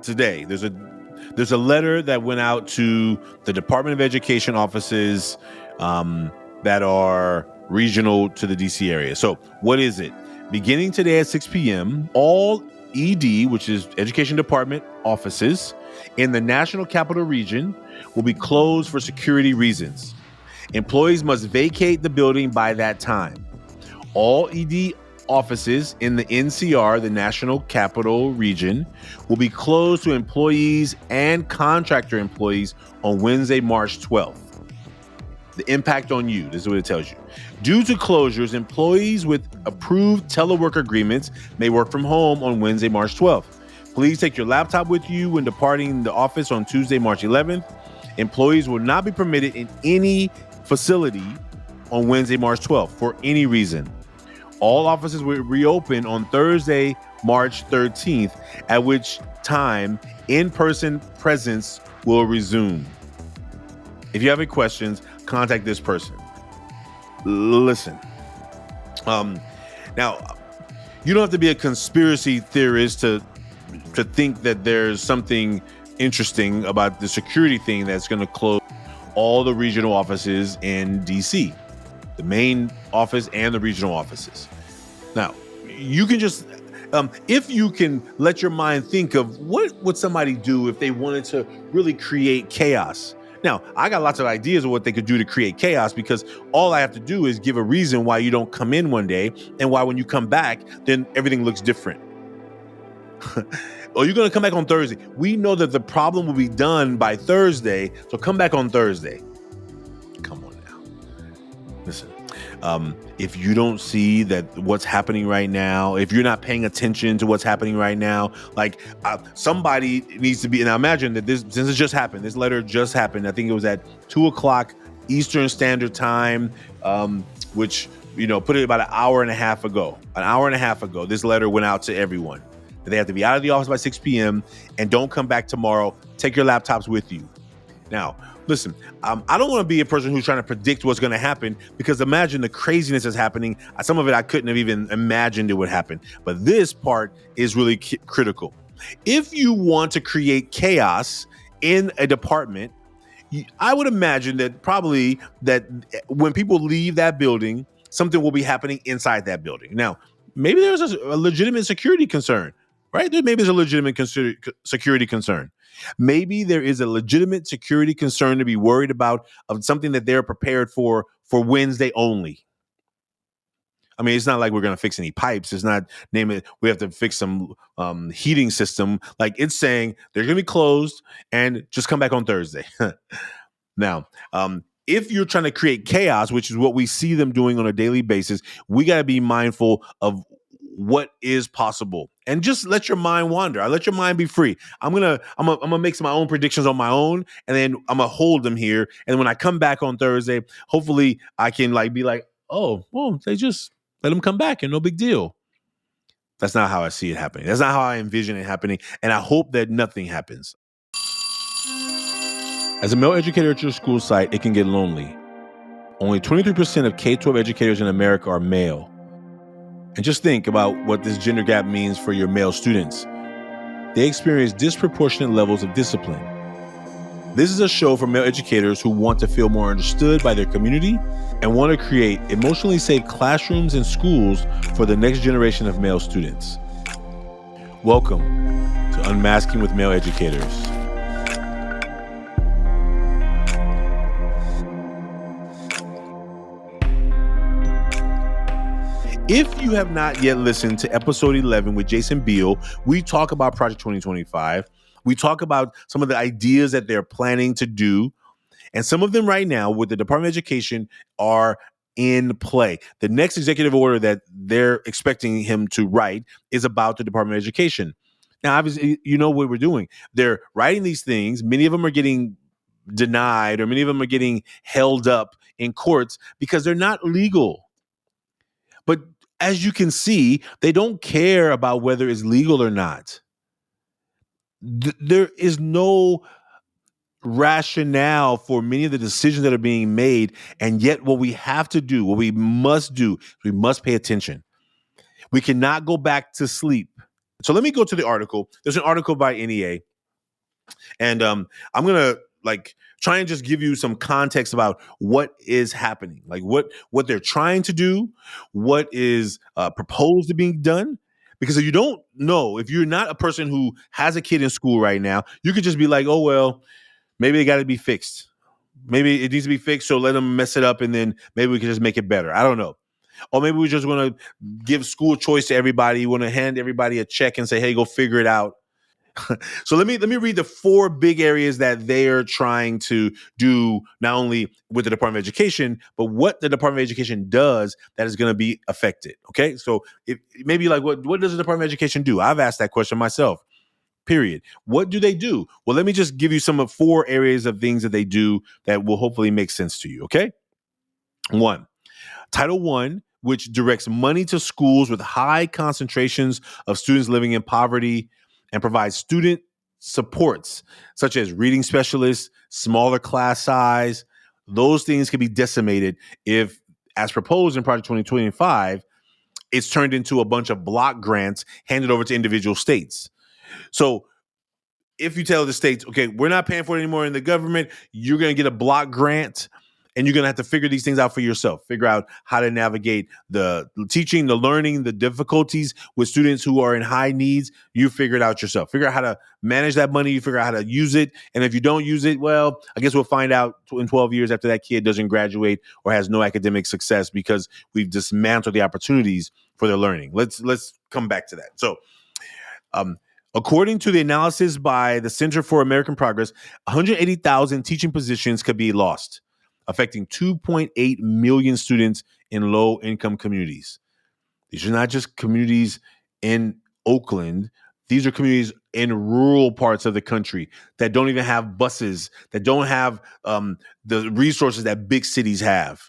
today. There's a letter that went out to the Department of Education offices that are regional to the DC area. So what is it? Beginning today at 6 p.m., all ED, which is Education Department offices in the National Capital Region, will be closed for security reasons. Employees must vacate the building by that time. All ED offices in the NCR, the National Capital Region, will be closed to employees and contractor employees on Wednesday, March 12th. The impact on you, this is what it tells you. Due to closures, employees with approved telework agreements may work from home on Wednesday, March 12th. Please take your laptop with you when departing the office on Tuesday, March 11th. Employees will not be permitted in any facility on Wednesday, March 12th for any reason. All offices will reopen on Thursday, March 13th, at which time in-person presence will resume. If you have any questions, contact this person. Listen. Now, you don't have to be a conspiracy theorist to think that there's something interesting about the security thing that's going to close all the regional offices in DC, the main office and the regional offices. Now, you can just, if you can let your mind think of what would somebody do if they wanted to really create chaos. Now, I got lots of ideas of what they could do to create chaos, because all I have to do is give a reason why you don't come in one day and why when you come back, then everything looks different. Or you're going to come back on Thursday. We know that the problem will be done by Thursday, so come back on Thursday. Come on now. Listen, if you don't see that what's happening right now, if you're not paying attention to what's happening right now, like somebody needs to be, and I imagine that since it just happened, this letter just happened. I think it was at 2:00 Eastern Standard Time, which, put it about an hour and a half ago. This letter went out to everyone. They have to be out of the office by 6 p.m. and don't come back tomorrow. Take your laptops with you. Now, listen, I don't want to be a person who's trying to predict what's going to happen, because imagine the craziness that's happening. Some of it I couldn't have even imagined it would happen. But this part is really critical. If you want to create chaos in a department, I would imagine that probably that when people leave that building, something will be happening inside that building. Now, maybe there's a legitimate security concern. Right? Maybe there's a legitimate security concern. Maybe there is a legitimate security concern to be worried about, of something that they're prepared for Wednesday only. I mean, it's not like we're going to fix any pipes. It's not we have to fix some heating system. Like, it's saying they're going to be closed and just come back on Thursday. Now, if you're trying to create chaos, which is what we see them doing on a daily basis, we got to be mindful of what is possible, and just let your mind wander. I let your mind be free. I'm gonna make some of my own predictions on my own, and then I'm gonna hold them here. And when I come back on Thursday, hopefully I can be like, oh, well, they just let them come back and no big deal. That's not how I see it happening. That's not how I envision it happening. And I hope that nothing happens. As a male educator at your school site, it can get lonely. Only 23% of K-12 educators in America are male. And just think about what this gender gap means for your male students. They experience disproportionate levels of discipline. This is a show for male educators who want to feel more understood by their community and want to create emotionally safe classrooms and schools for the next generation of male students. Welcome to Unmasking with Male Educators. If you have not yet listened to episode 11 with Jason Beal, we talk about Project 2025. We talk about some of the ideas that they're planning to do. And some of them right now with the Department of Education are in play. The next executive order that they're expecting him to write is about the Department of Education. Now, obviously, you know what we're doing. They're writing these things. Many of them are getting denied, or many of them are getting held up in courts because they're not legal. But as you can see, they don't care about whether it's legal or not. There is no rationale for many of the decisions that are being made. And yet what we have to do, what we must do, we must pay attention. We cannot go back to sleep. So let me go to the article. There's an article by NEA, and I'm gonna like try and just give you some context about what is happening, like what they're trying to do, what is proposed to be done. Because if you don't know, if you're not a person who has a kid in school right now, you could just be like, oh well, maybe they got to be fixed. Maybe it needs to be fixed, so let them mess it up, and then maybe we can just make it better. I don't know. Or maybe we just want to give school choice to everybody. You want to hand everybody a check and say, hey, go figure it out. So let me read the four big areas that they are trying to do, not only with the Department of Education, but what the Department of Education does that is going to be affected. Okay, so maybe like what does the Department of Education do? I've asked that question myself. Period. What do they do? Well, let me just give you some of four areas of things that they do that will hopefully make sense to you. Okay, one. Title One, which directs money to schools with high concentrations of students living in poverty and provides student supports such as reading specialists, smaller class size. Those things can be decimated if, as proposed in Project 2025, it's turned into a bunch of block grants handed over to individual states. So if you tell the states, okay, we're not paying for it anymore in the government, you're going to get a block grant, and you're going to have to figure these things out for yourself. Figure out how to navigate the teaching, the learning, the difficulties with students who are in high needs. You figure it out yourself. Figure out how to manage that money. You figure out how to use it. And if you don't use it, well, I guess we'll find out in 12 years after that kid doesn't graduate or has no academic success because we've dismantled the opportunities for their learning. Let's come back to that. So, according to the analysis by the Center for American Progress, 180,000 teaching positions could be lost, affecting 2.8 million students in low-income communities. These are not just communities in Oakland. These are communities in rural parts of the country that don't even have buses, that don't have the resources that big cities have.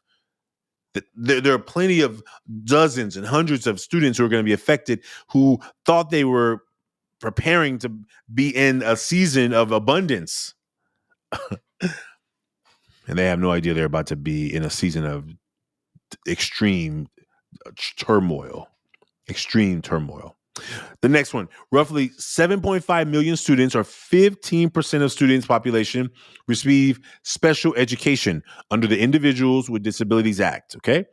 There are plenty of dozens and hundreds of students who are going to be affected who thought they were preparing to be in a season of abundance. And they have no idea they're about to be in a season of extreme turmoil. Extreme turmoil. The next one, roughly 7.5 million students, or 15% of students' population, receive special education under the Individuals with Disabilities Act. Okay,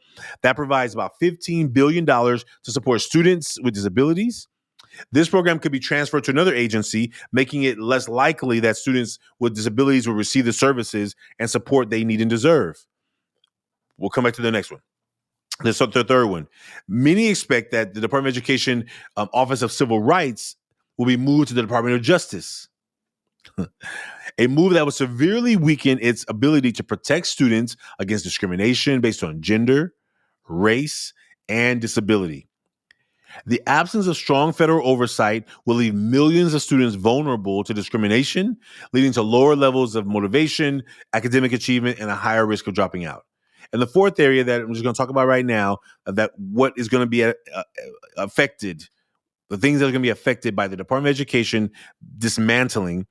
that provides about $15 billion to support students with disabilities. This program could be transferred to another agency, making it less likely that students with disabilities will receive the services and support they need and deserve. We'll come back to the next one. The third one. Many expect that the Department of Education Office of Civil Rights will be moved to the Department of Justice, a move that would severely weaken its ability to protect students against discrimination based on gender, race, and disability. The absence of strong federal oversight will leave millions of students vulnerable to discrimination, leading to lower levels of motivation, academic achievement, and a higher risk of dropping out. And the fourth area that I'm just going to talk about right now, that what is going to be affected, the things that are going to be affected by the Department of Education dismantling,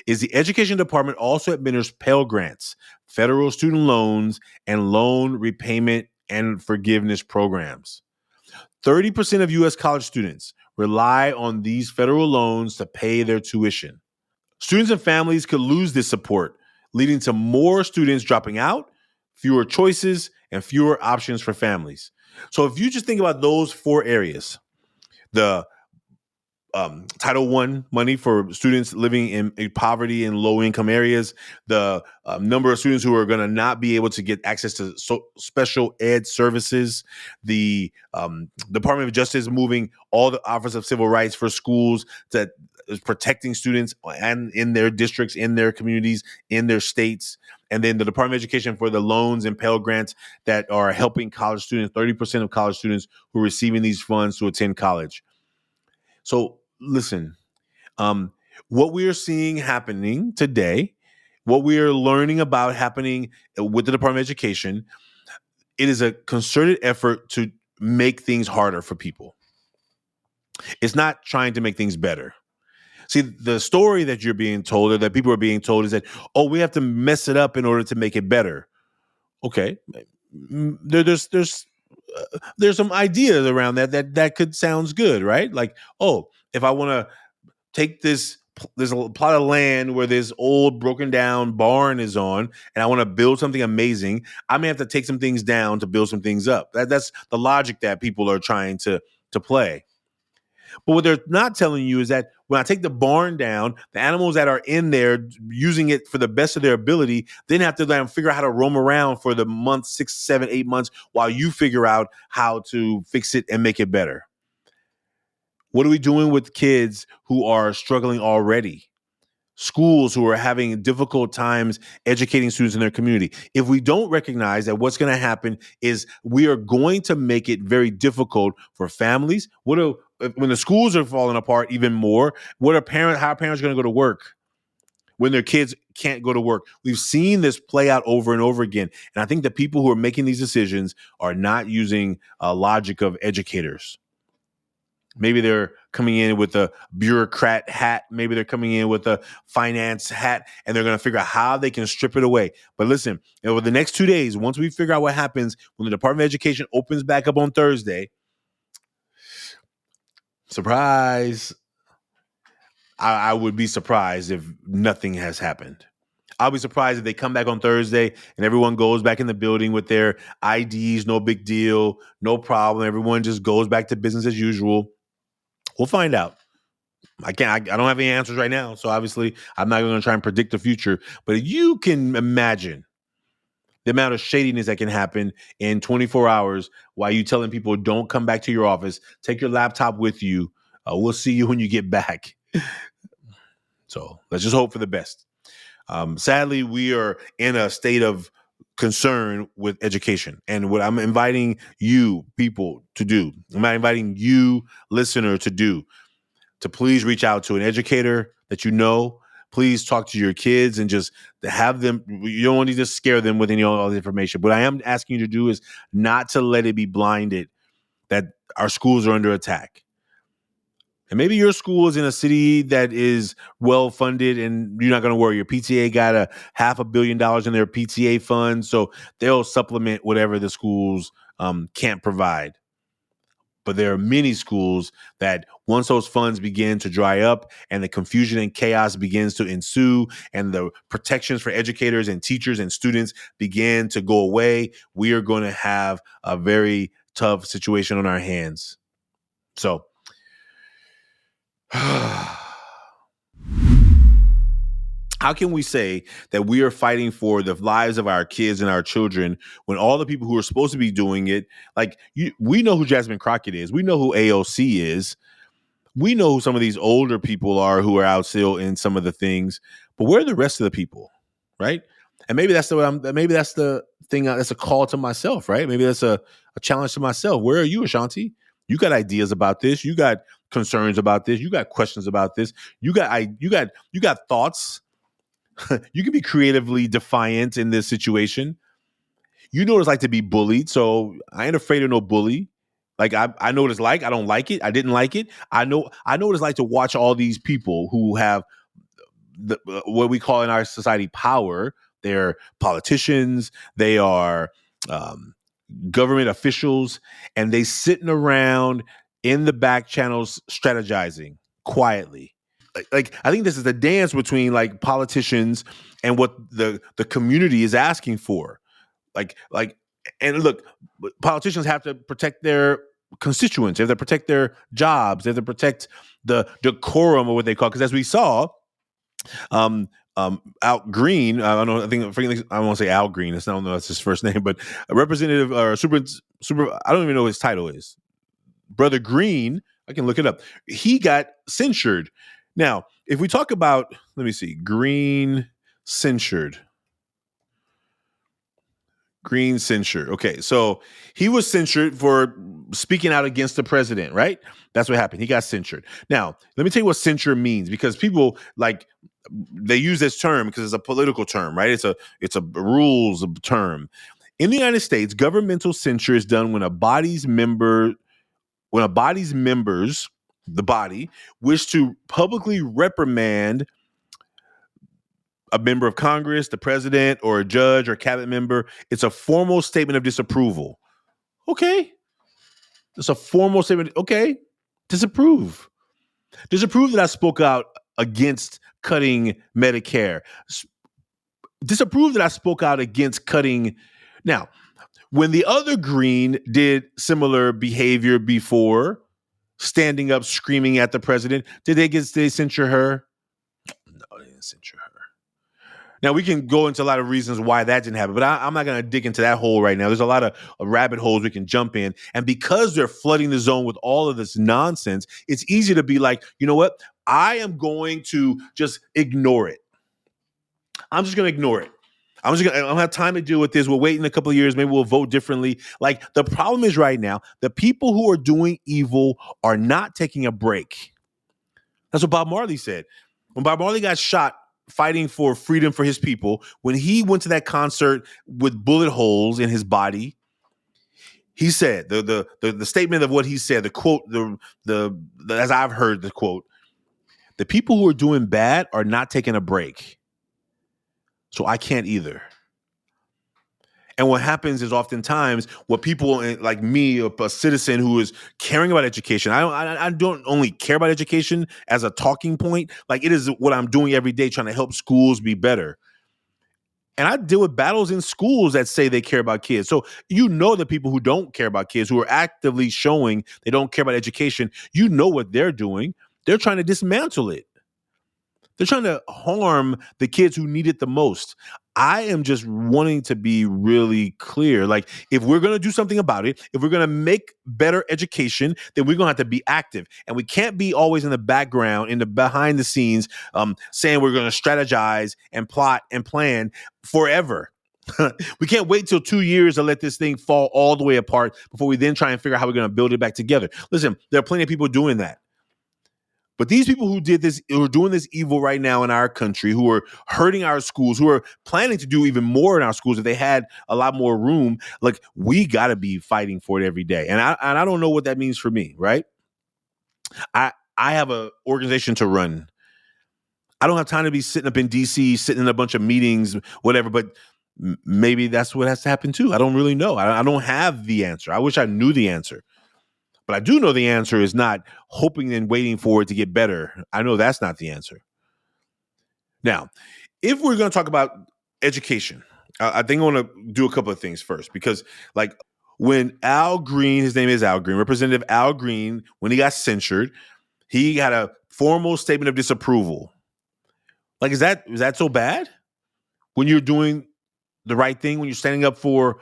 is the Education Department also administers Pell Grants, federal student loans, and loan repayment and forgiveness programs. 30% of U.S. college students rely on these federal loans to pay their tuition. Students and families could lose this support, leading to more students dropping out, fewer choices, and fewer options for families. So if you just think about those four areas, the Title One money for students living in poverty in low income areas, the number of students who are going to not be able to get access to special ed services, the Department of Justice moving all the Office of Civil Rights for schools that is protecting students and in their districts, in their communities, in their states. And then the Department of Education for the loans and Pell Grants that are helping college students, 30% of college students who are receiving these funds to attend college. So listen, what we are seeing happening today, what we are learning about happening with the Department of Education, it is a concerted effort to make things harder for people. It's not trying to make things better. See, the story that you're being told or that people are being told is that, oh, we have to mess it up in order to make it better. Okay. There's some ideas around that could sounds good, right? Like, oh, if I want to take there's a plot of land where this old broken down barn is on, and I want to build something amazing, I may have to take some things down to build some things up. That's the logic that people are trying to play. But what they're not telling you is that when I take the barn down, the animals that are in there using it for the best of their ability, then have to then figure out how to roam around for the month, 6, 7, 8 months while you figure out how to fix it and make it better. What are we doing with kids who are struggling already? Schools who are having difficult times educating students in their community. If we don't recognize that what's going to happen is we are going to make it very difficult for families. When the schools are falling apart even more, how are parents going to go to work when their kids can't go to work? We've seen this play out over and over again. And I think the people who are making these decisions are not using a logic of educators. Maybe they're coming in with a bureaucrat hat. Maybe they're coming in with a finance hat, and they're going to figure out how they can strip it away. But listen, over the next 2 days, once we figure out what happens when the Department of Education opens back up on Thursday, surprise, I would be surprised if nothing has happened. I'll be surprised if they come back on Thursday and everyone goes back in the building with their IDs, no big deal, no problem. Everyone just goes back to business as usual. We'll find out. I don't have any answers right now. So obviously I'm not going to try and predict the future, but you can imagine the amount of shadiness that can happen in 24 hours while you telling people don't come back to your office, take your laptop with you. We'll see you when you get back. So let's just hope for the best. Sadly, we are in a state of concern with education. And what I'm inviting you people to do, I'm inviting you listener to do, to please reach out to an educator that you know. Please talk to your kids and just have them. You don't need to scare them with all the information. What I am asking you to do is not to let it be blinded that our schools are under attack. And maybe your school is in a city that is well funded and you're not going to worry. Your PTA got $500 million in their PTA fund, so they'll supplement whatever the schools can't provide. But there are many schools that once those funds begin to dry up and the confusion and chaos begins to ensue and the protections for educators and teachers and students begin to go away, we are going to have a very tough situation on our hands. So, how can we say that we are fighting for the lives of our kids and our children when all the people who are supposed to be doing it, we know who Jasmine Crockett is. We know who AOC is. We know who some of these older people are who are out still in some of the things, but where are the rest of the people, right? And maybe that's the thing. That's a call to myself, right? Maybe that's a challenge to myself. Where are you, Ashanti? You got ideas about this. You got concerns about this. You got questions about this. You got thoughts. You can be creatively defiant in this situation. You know what it's like to be bullied, so I ain't afraid of no bully. Like I know what it's like. I don't like it. I didn't like it. I know what it's like to watch all these people who have what we call in our society power. They're politicians. They are government officials, and they sitting around in the back channels strategizing quietly. Like I think this is a dance between like politicians and what the community is asking for. And look, politicians have to protect their constituents. They have to protect their jobs. They have to protect the decorum or what they call. Because as we saw, Al Green, I don't know. I won't say Al Green. I don't know that's his first name, but a representative or super. I don't even know what his title is. Brother Green. I can look it up. He got censured. Now, if we talk about, let me see, Green censured. Okay, so he was censured for speaking out against the president, right? That's what happened. He got censured. Now, let me tell you what censure means, because people they use this term because it's a political term, right? It's a rules term. In the United States, governmental censure is done when a body's members, the body, wish to publicly reprimand a member of Congress, the president, or a judge or cabinet member. It's a formal statement of disapproval. Okay. It's a formal statement. Okay. Disapprove. Disapprove that I spoke out against cutting Medicare. Disapprove that I spoke out against cutting. Now, when the other Green did similar behavior before, standing up, screaming at the president, did they censure her? No, they didn't censure her. Now, we can go into a lot of reasons why that didn't happen, but I'm not going to dig into that hole right now. There's a lot of rabbit holes we can jump in. And because they're flooding the zone with all of this nonsense, it's easy to be like, you know what? I am going to just ignore it. I'm just going to ignore it. I don't have time to deal with this. We'll wait in a couple of years. Maybe we'll vote differently. Like, the problem is right now, the people who are doing evil are not taking a break. That's what Bob Marley said. When Bob Marley got shot fighting for freedom for his people, when he went to that concert with bullet holes in his body, he said the statement of what he said, the quote, the as I've heard the quote, the people who are doing bad are not taking a break. So I can't either. And what happens is oftentimes what people like me, a citizen who is caring about education, I don't only care about education as a talking point. Like, it is what I'm doing every day, trying to help schools be better. And I deal with battles in schools that say they care about kids. So the people who don't care about kids, who are actively showing they don't care about education, what they're doing. They're trying to dismantle it. They're trying to harm the kids who need it the most. I am just wanting to be really clear. Like, if we're going to do something about it, if we're going to make better education, then we're going to have to be active. And we can't be always in the background, in the behind the scenes, saying we're going to strategize and plot and plan forever. We can't wait till 2 years to let this thing fall all the way apart before we then try and figure out how we're going to build it back together. Listen, there are plenty of people doing that. But these people who are doing this evil right now in our country, who are hurting our schools, who are planning to do even more in our schools if they had a lot more room, like, we got to be fighting for it every day. And I don't know what that means for me, right? I have an organization to run. I don't have time to be sitting up in DC, sitting in a bunch of meetings, whatever, but maybe that's what has to happen too. I don't really know. I don't have the answer. I wish I knew the answer. But I do know the answer is not hoping and waiting for it to get better. I know that's not the answer. Now, if we're going to talk about education, I think I want to do a couple of things first, because, like, when Al Green, his name is Al Green, Representative Al Green, when he got censured, he had a formal statement of disapproval. Like, is that so bad? When you're doing the right thing, when you're standing up for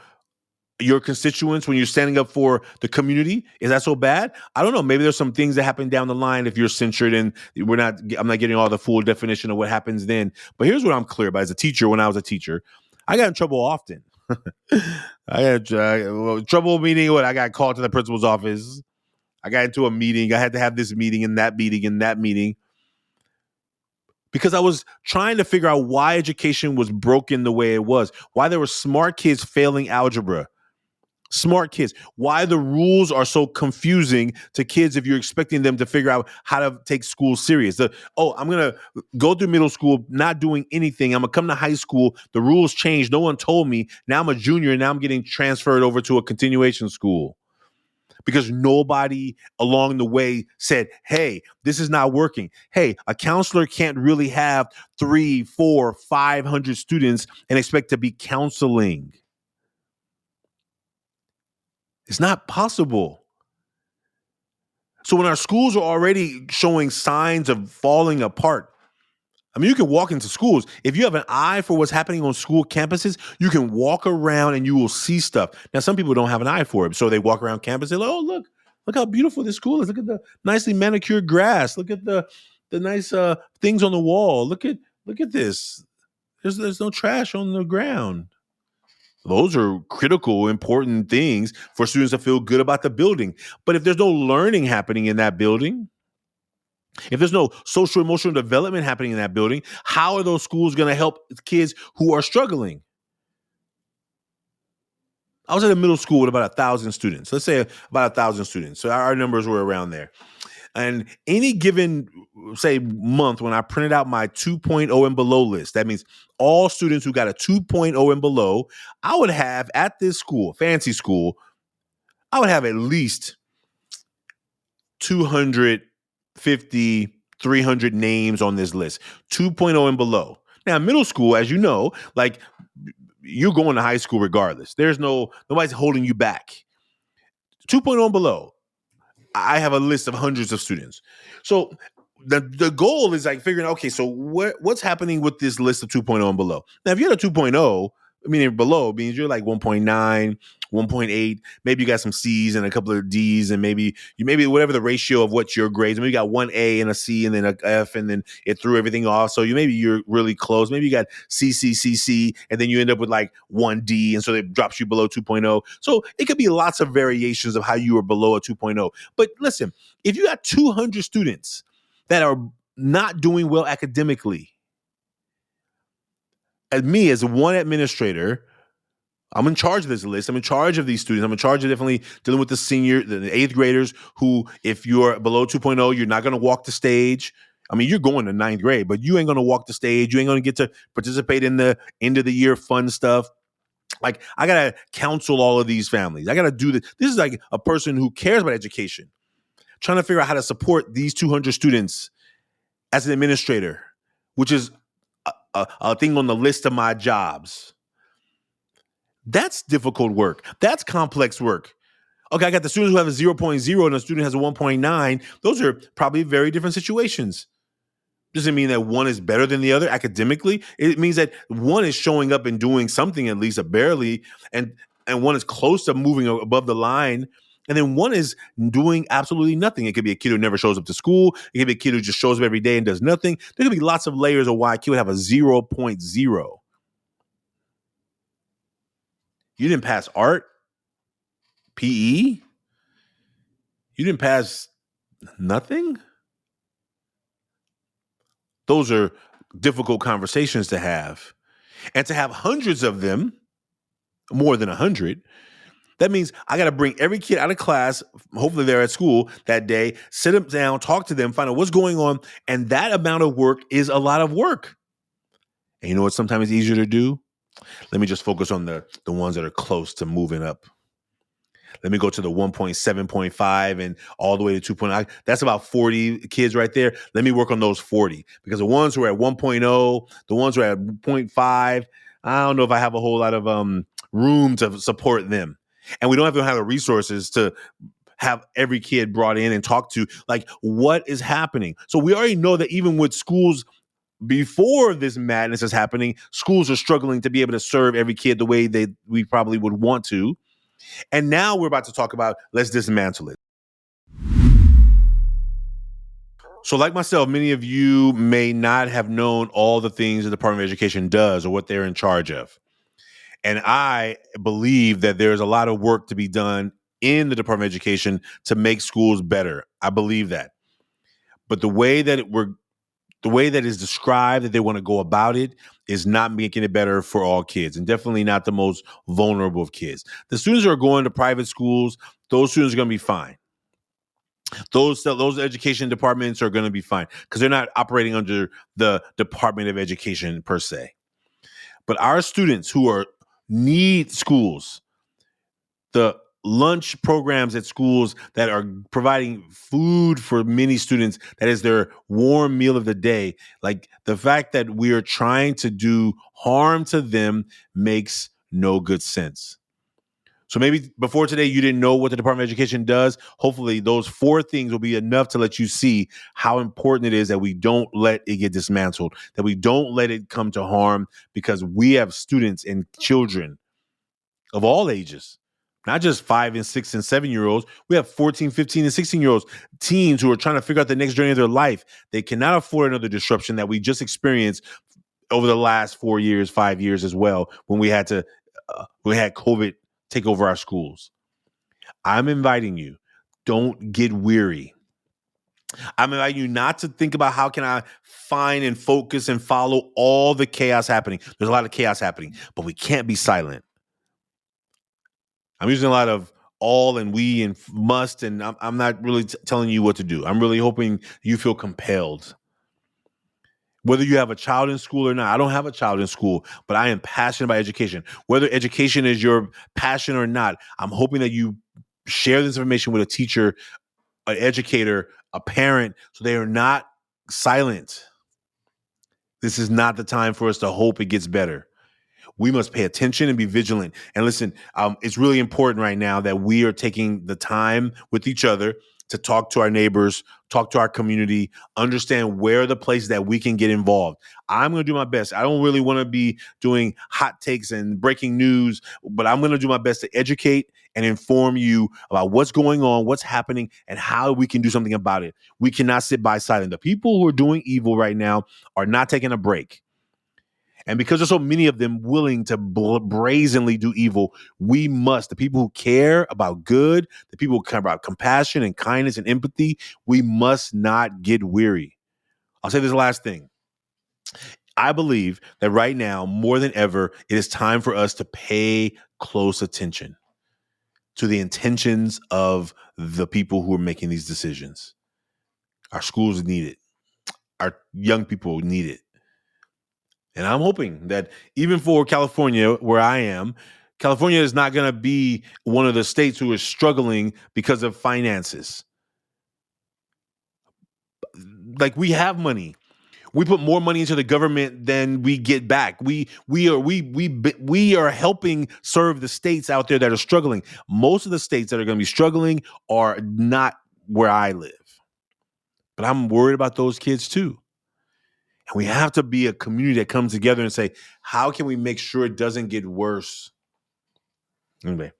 your constituents, when you're standing up for the community, is that so bad? I don't know. Maybe there's some things that happen down the line if you're censured, and I'm not getting all the full definition of what happens then. But here's what I'm clear about. As a teacher, when I was a teacher, I got in trouble often. I had trouble, meaning what? I got called to the principal's office. I got into a meeting. I had to have this meeting and that meeting and that meeting, because I was trying to figure out why education was broken the way it was, why there were smart kids failing algebra. Smart kids. Why the rules are so confusing to kids if you're expecting them to figure out how to take school serious. I'm going to go through middle school not doing anything. I'm going to come to high school. The rules changed. No one told me. Now I'm a junior, and now I'm getting transferred over to a continuation school because nobody along the way said, hey, this is not working. Hey, a counselor can't really have 300, 400, 500 students and expect to be counseling. It's not possible. So when our schools are already showing signs of falling apart, I mean, you can walk into schools. If you have an eye for what's happening on school campuses, you can walk around and you will see stuff. Now, some people don't have an eye for it. So they walk around campus. They're like, oh, look how beautiful this school is. Look at the nicely manicured grass. Look at the nice things on the wall. Look at this. There's no trash on the ground. Those are critical, important things for students to feel good about the building. But if there's no learning happening in that building, if there's no social emotional development happening in that building, how are those schools going to help kids who are struggling? I was at a middle school with about 1,000 students. Let's say about 1,000 students. So our numbers were around there. And any given, say, month, when I printed out my 2.0 and below list, that means all students who got a 2.0 and below, I would have at this school, fancy school, I would have at least 200 50, 300 names on this list, 2.0 and below. Now, middle school, as you know, like you're going to high school regardless. Nobody's holding you back. 2.0 and below, I have a list of hundreds of students. So the goal is like figuring out, okay, so what's happening with this list of 2.0 and below? Now, if you're at a 2.0, meaning below means you're like 1.9, 1.8. Maybe you got some C's and a couple of D's, and maybe whatever the ratio of what your grades. Maybe you got one A and a C and then a F, and then it threw everything off. So you're really close. Maybe you got C, C, C, C, and then you end up with like one D, and so it drops you below 2.0. So it could be lots of variations of how you are below a 2.0. But listen, if you got 200 students that are not doing well academically, as me as one administrator, I'm in charge of this list. I'm in charge of these students. I'm in charge of definitely dealing with the eighth graders who, if you're below 2.0, you're not going to walk the stage. I mean, you're going to ninth grade, but you ain't going to walk the stage. You ain't going to get to participate in the end of the year fun stuff. Like, I got to counsel all of these families. I got to do this. This is like a person who cares about education, trying to figure out how to support these 200 students as an administrator, which is a thing on the list of my jobs. That's difficult work. That's complex work. Okay, I got the students who have a 0.0 and a student has a 1.9. Those are probably very different situations. Doesn't mean that one is better than the other academically. It means that one is showing up and doing something, at least barely, and one is close to moving above the line, and then one is doing absolutely nothing. It could be a kid who never shows up to school. It could be a kid who just shows up every day and does nothing. There could be lots of layers of why a kid would have a 0.0. You didn't pass art, PE? You didn't pass nothing? Those are difficult conversations to have. And to have hundreds of them, more than 100, that means I got to bring every kid out of class, hopefully they're at school that day, sit them down, talk to them, find out what's going on. And that amount of work is a lot of work. And you know what sometimes easier to do? Let me just focus on the ones that are close to moving up. Let me go to the 1.7.5 and all the way to 2.0. That's about 40 kids right there. Let me work on those 40, because the ones who are at 1.0, the ones who are at 0.5, I don't know if I have a whole lot of room to support them. And we don't have the resources to have every kid brought in and talk to, like, what is happening. So we already know that even with schools before this madness is happening, schools are struggling to be able to serve every kid the way we probably would want to. And now we're about to talk about, let's dismantle it. So like myself, many of you may not have known all the things the Department of Education does or what they're in charge of. And I believe that there's a lot of work to be done in the Department of Education to make schools better. I believe that. But the way that is described that they want to go about it is not making it better for all kids, and definitely not the most vulnerable of kids. The students who are going to private schools, those students are going to be fine. Those education departments are going to be fine because they're not operating under the Department of Education per se. But our students who need schools, the lunch programs at schools that are providing food for many students, that is their warm meal of the day. Like, the fact that we are trying to do harm to them makes no good sense. So maybe before today, you didn't know what the Department of Education does. Hopefully those 4 things will be enough to let you see how important it is that we don't let it get dismantled, that we don't let it come to harm, because we have students and children of all ages, not just 5 and 6 and 7-year-olds. We have 14, 15, and 16-year-olds, teens who are trying to figure out the next journey of their life. They cannot afford another disruption that we just experienced over the last 4 years, 5 years as well, when we had COVID take over our schools. I'm inviting you, don't get weary. I'm inviting you not to think about how can I find and focus and follow all the chaos happening. There's a lot of chaos happening, but we can't be silent. I'm using a lot of all and we and must, and I'm not really telling you what to do. I'm really hoping you feel compelled. Whether you have a child in school or not, I don't have a child in school, but I am passionate about education. Whether education is your passion or not, I'm hoping that you share this information with a teacher, an educator, a parent, so they are not silent. This is not the time for us to hope it gets better. We must pay attention and be vigilant. And listen, it's really important right now that we are taking the time with each other to talk to our neighbors, talk to our community, understand where are the places that we can get involved. I'm going to do my best. I don't really want to be doing hot takes and breaking news, but I'm going to do my best to educate and inform you about what's going on, what's happening, and how we can do something about it. We cannot sit by silent. The people who are doing evil right now are not taking a break. And because there's so many of them willing to brazenly do evil, we must, the people who care about good, the people who care about compassion and kindness and empathy, we must not get weary. I'll say this last thing. I believe that right now, more than ever, it is time for us to pay close attention to the intentions of the people who are making these decisions. Our schools need it. Our young people need it. And I'm hoping that even for California, where I am, California is not going to be one of the states who is struggling because of finances. Like, we have money. We put more money into the government than we get back. We are helping serve the states out there that are struggling. Most of the states that are going to be struggling are not where I live. But I'm worried about those kids too. And we have to be a community that comes together and say, how can we make sure it doesn't get worse? Anyway,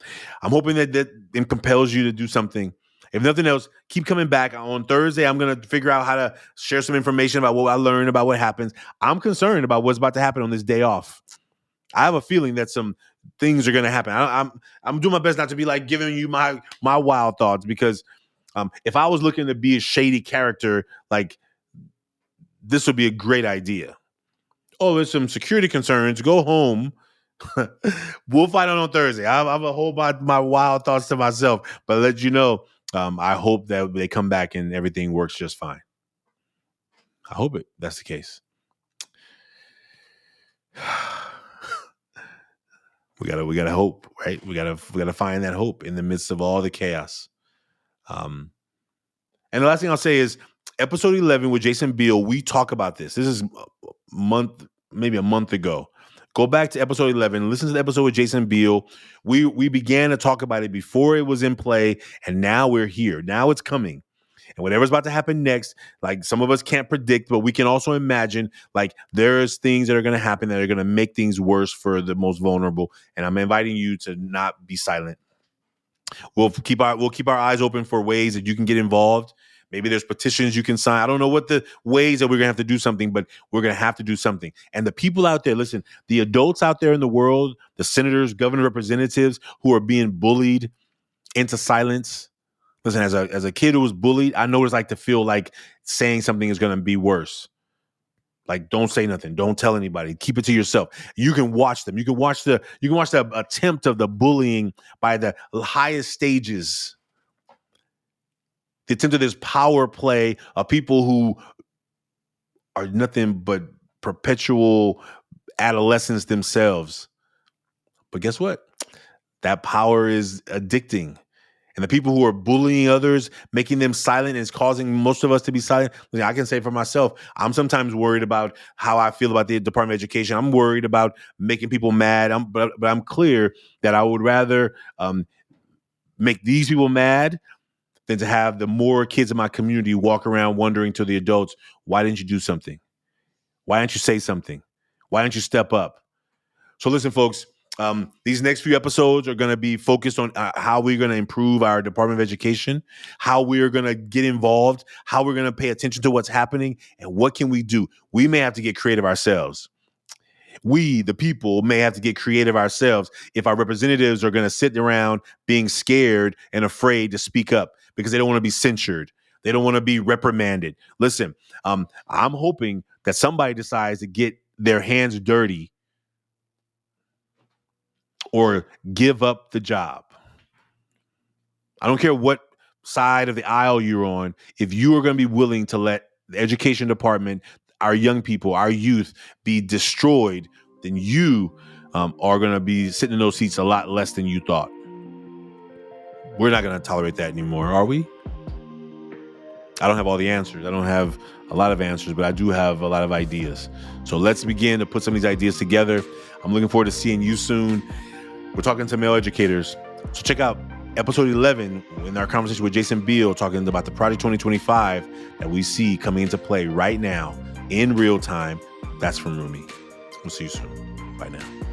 I'm hoping that it compels you to do something. If nothing else, keep coming back. On Thursday, I'm going to figure out how to share some information about what I learned about what happens. I'm concerned about what's about to happen on this day off. I have a feeling that some things are going to happen. I'm doing my best not to be like giving you my wild thoughts, because if I was looking to be a shady character, like, this would be a great idea. Oh, there's some security concerns. Go home. We'll fight on Thursday. I'm a whole my wild thoughts to myself, but let you know, I hope that they come back and everything works just fine. I hope that's the case. We gotta hope, right? We gotta find that hope in the midst of all the chaos. And the last thing I'll say is episode 11 with Jason Beal. We talk about this. This is maybe a month ago. Go back to episode 11. Listen to the episode with Jason Beal. We began to talk about it before it was in play, and now we're here. Now it's coming. And whatever's about to happen next, like, some of us can't predict, but we can also imagine, like, there's things that are going to happen that are going to make things worse for the most vulnerable. And I'm inviting you to not be silent. We'll keep our eyes open for ways that you can get involved. Maybe there's petitions you can sign. I don't know what the ways that we're going to have to do something, but we're going to have to do something. And the people out there, listen, the adults out there in the world, the senators, governor, representatives who are being bullied into silence. Listen, as a kid who was bullied, I know what it's like to feel like saying something is going to be worse. Like, don't say nothing. Don't tell anybody. Keep it to yourself. You can watch them. You can watch the attempt of the bullying by the highest stages. The attempt of this power play of people who are nothing but perpetual adolescents themselves. But guess what? That power is addicting. And the people who are bullying others, making them silent, is causing most of us to be silent. I can say for myself, I'm sometimes worried about how I feel about the Department of Education. I'm worried about making people mad. But I'm clear that I would rather make these people mad than to have the more kids in my community walk around wondering to the adults, why didn't you do something? Why didn't you say something? Why didn't you step up? So listen, folks, these next few episodes are going to be focused on how we're going to improve our Department of Education, how we're going to get involved, how we're going to pay attention to what's happening, and what can we do. We may have to get creative ourselves. We, the people, may have to get creative ourselves if our representatives are going to sit around being scared and afraid to speak up because they don't want to be censured. They don't want to be reprimanded. Listen, I'm hoping that somebody decides to get their hands dirty or give up the job. I don't care what side of the aisle you're on. If you are going to be willing to let the education department, our young people, our youth be destroyed, then you are going to be sitting in those seats a lot less than you thought. We're not going to tolerate that anymore, are we? I don't have all the answers. I don't have a lot of answers, but I do have a lot of ideas. So let's begin to put some of these ideas together. I'm looking forward to seeing you soon. We're talking to male educators. So check out episode 11 in our conversation with Jason Beal, talking about the Project 2025 that we see coming into play right now in real time. That's from Rumi. We'll see you soon. Bye now.